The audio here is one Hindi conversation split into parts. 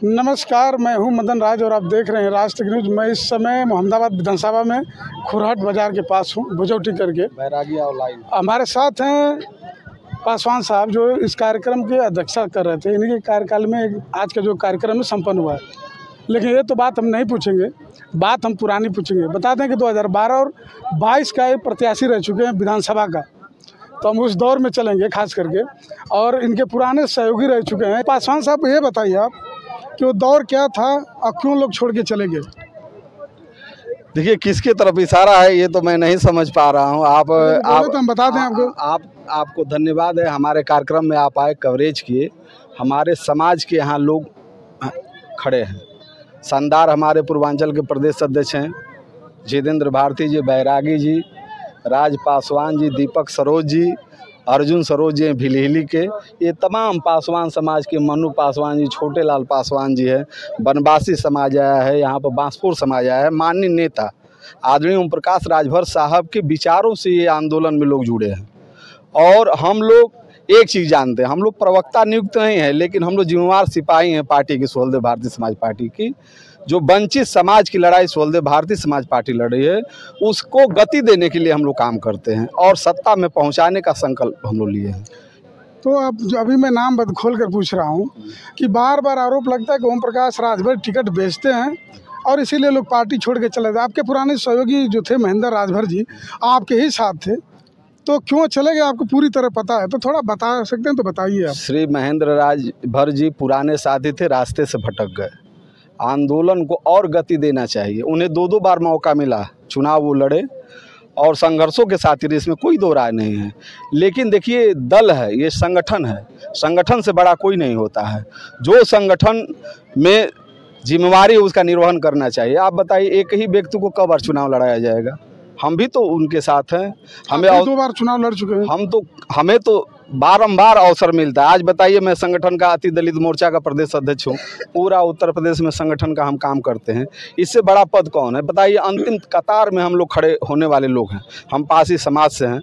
नमस्कार, मैं हूं मदन राज और आप देख रहे हैं राष्ट्र न्यूज। मैं इस समय मोहम्मदाबाद विधानसभा में खुरहट बाजार के पास हूं, भुजौटी करके। बैरागी ऑनलाइन हमारे साथ हैं पासवान साहब, जो इस कार्यक्रम की अध्यक्षता कर रहे थे। इन्हीं के कार्यकाल में आज का जो कार्यक्रम है संपन्न हुआ है। लेकिन ये तो बात हम नहीं पूछेंगे, बात हम पुरानी पूछेंगे। बता दें कि 2012 और 22 का ये प्रत्याशी रह चुके हैं विधानसभा का, तो हम उस दौर में चलेंगे खास करके। और इनके पुराने सहयोगी रह चुके हैं। पासवान साहब, ये बताइए आप कि वो दौर क्या था और क्यों लोग छोड़ के चले गए? देखिए, किसकी तरफ इशारा है ये तो मैं नहीं समझ पा रहा हूँ। आप तो हम बता दें आपको। आपको धन्यवाद है, हमारे कार्यक्रम में आप आए, कवरेज किए। हमारे समाज के यहाँ लोग खड़े हैं। शानदार हमारे पूर्वांचल के प्रदेश अध्यक्ष हैं जितेंद्र भारती जी, बैरागी जी, राज पासवान जी, दीपक सरोज जी, अर्जुन सरोज जी भिलहिली के। ये तमाम पासवान समाज के, मनु पासवान जी, छोटे लाल पासवान जी है, बनवासी समाज आया है, यहाँ पर बांसपुर समाज आया है। माननीय नेता आदरणीय ओम प्रकाश राजभर साहब के विचारों से ये आंदोलन में लोग जुड़े हैं। और हम लोग एक चीज़ जानते हैं, हम लोग प्रवक्ता नियुक्त नहीं है, लेकिन हम लोग जिम्मेवार सिपाही हैं पार्टी की, सोहलदेव भारतीय समाज पार्टी की। जो वंचित समाज की लड़ाई सोहलदेव भारतीय समाज पार्टी लड़ रही है, उसको गति देने के लिए हम लोग काम करते हैं और सत्ता में पहुंचाने का संकल्प हम लोग लिए हैं। तो अब जो अभी मैं नाम खोल कर पूछ रहा हूं कि बार बार आरोप लगता है कि ओम प्रकाश राजभर टिकट बेचते हैं और इसीलिए लोग पार्टी छोड़ के चले जाते। आपके पुराने सहयोगी जो थे महेंद्र राजभर जी, आपके ही साथ थे, तो क्यों चले गए? आपको पूरी तरह पता है, तो थोड़ा बता सकते हैं तो बताइए आप। श्री महेंद्र राजभर जी पुराने साथी थे, रास्ते से भटक गए। आंदोलन को और गति देना चाहिए। उन्हें दो बार मौका मिला, चुनाव वो लड़े और संघर्षों के साथ ही, इसमें कोई दो राय नहीं है। लेकिन देखिए, दल है, ये संगठन है, संगठन से बड़ा कोई नहीं होता है। जो संगठन में जिम्मेवारी है उसका निर्वहन करना चाहिए। आप बताइए, एक ही व्यक्ति को कब बार चुनाव लड़ाया जाएगा? हम भी तो उनके साथ हैं। हमें 2 बार चुनाव लड़ चुके हैं। हमें तो बारंबार अवसर मिलता है। आज बताइए, मैं संगठन का अति दलित मोर्चा का प्रदेश अध्यक्ष हूँ। पूरा उत्तर प्रदेश में संगठन का हम काम करते हैं। इससे बड़ा पद कौन है? बताइए। अंतिम कतार में हम लोग खड़े होने वाले लोग हैं। हम पासी समाज से हैं।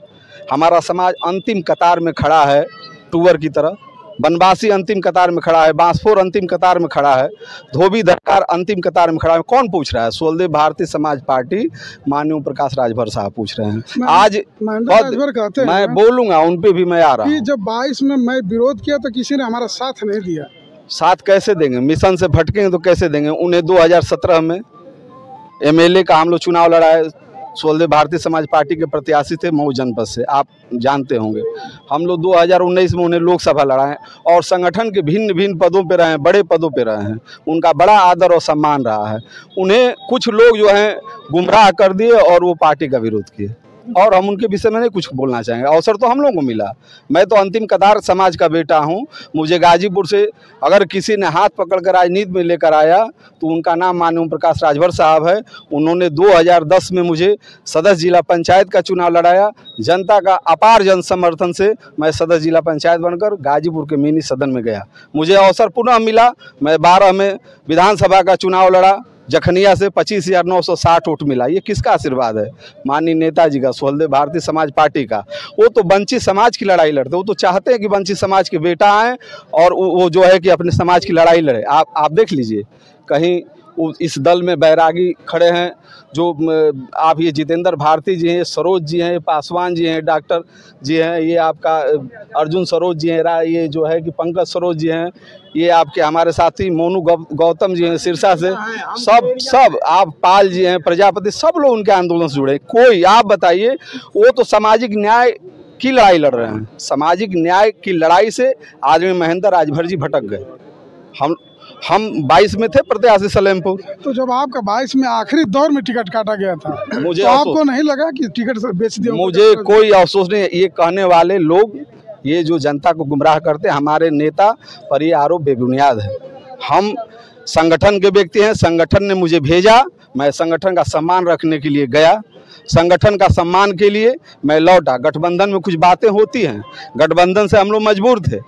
हमारा समाज अंतिम कतार में खड़ा है, टूवर की तरह। बनवासी अंतिम कतार में खड़ा है, बांसपुर अंतिम कतार में खड़ा है, धोबी धरकार अंतिम कतार में खड़ा है। कौन पूछ रहा है? सोहलदेव भारतीय समाज पार्टी, माननीय ओम प्रकाश राजभर साहब पूछ रहे हैं। आज कहते हैं, मैं बोलूँगा, उन पे भी मैं आ रहा हूँ। जब 22 में मैं विरोध किया तो किसी ने हमारा साथ नहीं दिया। साथ कैसे देंगे? मिशन से भटकेंगे तो कैसे देंगे? उन्हें 2017 में MLA का हम लोग चुनाव लड़ाए। सोहलदेव भारतीय समाज पार्टी के प्रत्याशी थे मऊ जनपद से, आप जानते होंगे। हम लोग 2019 में उन्हें लोकसभा लड़ाएं और संगठन के भिन्न भिन्न पदों पे रहे हैं, बड़े पदों पे रहे हैं। उनका बड़ा आदर और सम्मान रहा है। उन्हें कुछ लोग जो हैं गुमराह कर दिए और वो पार्टी का विरोध किए, और हम उनके विषय में नहीं कुछ बोलना चाहेंगे। अवसर तो हम लोगों को मिला। मैं तो अंतिम कतार समाज का बेटा हूं। मुझे गाजीपुर से अगर किसी ने हाथ पकड़कर राजनीति में लेकर आया तो उनका नाम माननीय ओम प्रकाश राजभर साहब है। उन्होंने 2010 में मुझे सदस्य जिला पंचायत का चुनाव लड़ाया। जनता का अपार जन समर्थन से मैं सदस्य जिला पंचायत बनकर गाजीपुर के मिनी सदन में गया। मुझे अवसर पुनः मिला। मैं 12 में विधानसभा का चुनाव लड़ा। जखनिया से 25,960 वोट मिला। ये किसका आशीर्वाद है? माननीय नेताजी का, सोहलदेव भारतीय समाज पार्टी का। वो तो वंचित समाज की लड़ाई लड़ते, वो तो चाहते हैं कि वंचित समाज के बेटा आए और वो जो है कि अपने समाज की लड़ाई लड़े। आप देख लीजिए, कहीं इस दल में बैरागी खड़े हैं, जो आप ये जितेंद्र भारती जी हैं, सरोज जी हैं, पासवान जी हैं, डॉक्टर जी हैं, ये आपका अर्जुन सरोज जी हैं, ये जो है कि पंकज सरोज जी हैं, ये आपके हमारे साथी मोनू गौतम जी हैं सिरसा से, सब आप पाल जी हैं, प्रजापति, सब लोग उनके आंदोलन से जुड़े। कोई आप बताइए, वो तो सामाजिक न्याय की लड़ाई लड़ रहे हैं। सामाजिक न्याय की लड़ाई से आदमी महेंद्र राजभर जी भटक गए। हम 22 में थे प्रत्याशी सलेमपुर। तो जब आपका 22 में आखिरी दौर में टिकट काटा गया था, मुझे तो आपको नहीं लगा कि टिकट बेच दिया? मुझे कोई अफसोस नहीं। ये कहने वाले लोग, ये जो जनता को गुमराह करते हैं, हमारे नेता पर ये आरोप बेबुनियाद है। हम संगठन के व्यक्ति हैं, संगठन ने मुझे भेजा, मैं संगठन का सम्मान रखने के लिए गया। संगठन का सम्मान के लिए मैं लौटा। गठबंधन में कुछ बातें होती हैं, गठबंधन से हम लोग मजबूर थे,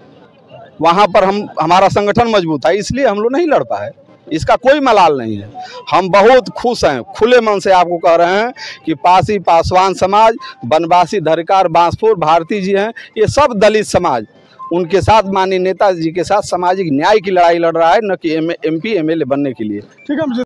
वहाँ पर हमारा संगठन मजबूत था, इसलिए हम लोग नहीं लड़ पाए। इसका कोई मलाल नहीं है। हम बहुत खुश हैं, खुले मन से आपको कह रहे हैं कि पासी पासवान समाज, बनवासी धरकार बांसपुर भारती जी हैं, ये सब दलित समाज उनके साथ माननीय नेताजी के साथ सामाजिक न्याय की लड़ाई लड़ रहा है, न कि MP MLA बनने के लिए। ठीक है।